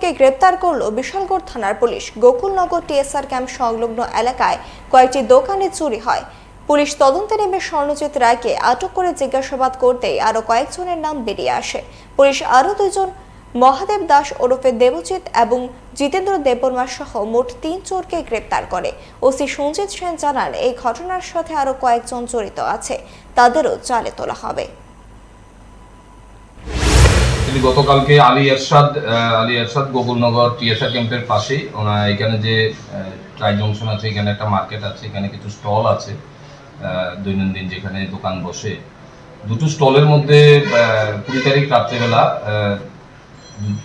চোরকে গ্রেপ্তার করল বিশালগড় থানার পুলিশ। গোকুলনগর টিএসআর ক্যাম্প সংলগ্ন এলাকায় কয়েকটি দোকানে চুরি হয়। পুলিশ তদন্তে নেমে স্বর্ণজিৎ রায়কে আটক করে জিজ্ঞাসাবাদ করতেই আরো কয়েকজনের নাম বেরিয়ে আসে। পুলিশ আরো দুজন মহাদেব দাস ওরফে দেবজিৎ এবং জিতেন্দ্র দেববর্মা সহ মোট ৩ চোরকে গ্রেপ্তার করে। ওসি সঞ্জিত সেন জানান, এই ঘটনার সাথে আরো কয়েকজন জড়িত আছে, তাদেরও জালে তোলা হবে। গতকালকে আলী এরশাদ গোকুলনগর টিএসআর ক্যাম্পের পাশেই এখানে যে ট্রাই জংশন আছে, এখানে একটা মার্কেট আছে, এখানে কিছু স্টল আছে দৈনন্দিন যেখানে দোকান বসে। দুটো স্টলের মধ্যে 20 তারিখ রাত্রেবেলা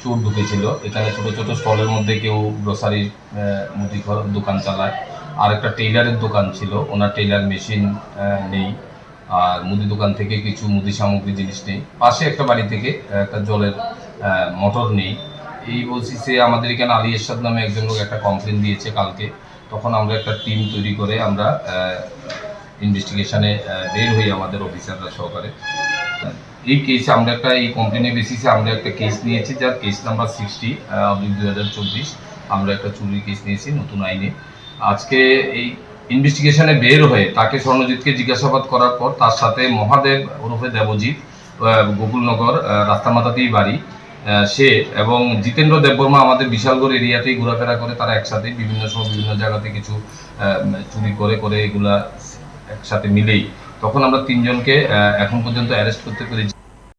চোর ঢুকেছিল। এখানে ছোট ছোট স্টলের মধ্যে কেউ গ্রোসারি মুদি দোকান চালায়, আর একটা টেইলারের দোকান ছিল, ওনার টেইলার মেশিন নেই, আর মুদি দোকান থেকে কিছু মুদি সামগ্রী জিনিস নেই। পাশে একটা বাড়ি থেকে একটা জলের মোটর নেই। এই বলছি সে আমাদের এখানে আলী এরশাদ নামে একজন লোক একটা কমপ্লেন দিয়েছে কালকে। তখন আমরা একটা টিম তৈরি করে আমরা ইনভেস্টিগেশনে বের হই আমাদের অফিসাররা সহকারে। এই কেসে আমরা এই কমপ্লেনের বেসিসে আমরা একটা কেস নিয়েছি, যার কেস নাম্বার 60/2024। আমরা একটা চুরির কেস নিয়েছি নতুন আইনে। আজকে এই ইনভেস্টিগেশনে বের হয়ে তাকে স্বর্ণজিৎকে জিজ্ঞাসাবাদ করার পর তার সাথে মহাদেব ওরফে দেবজিৎ, গোকুলনগর রাস্তার মাথাতেই বাড়ি সে, এবং জিতেন্দ্র দেববর্মা আমাদের বিশালগড় এরিয়াতেই ঘোরাফেরা করে। তারা একসাথে বিভিন্ন জায়গাতে কিছু চুরি করে এগুলা একসাথে মিলেই। তখন আমরা 3 জনকে এখন পর্যন্ত অ্যারেস্ট করতে পেরেছি।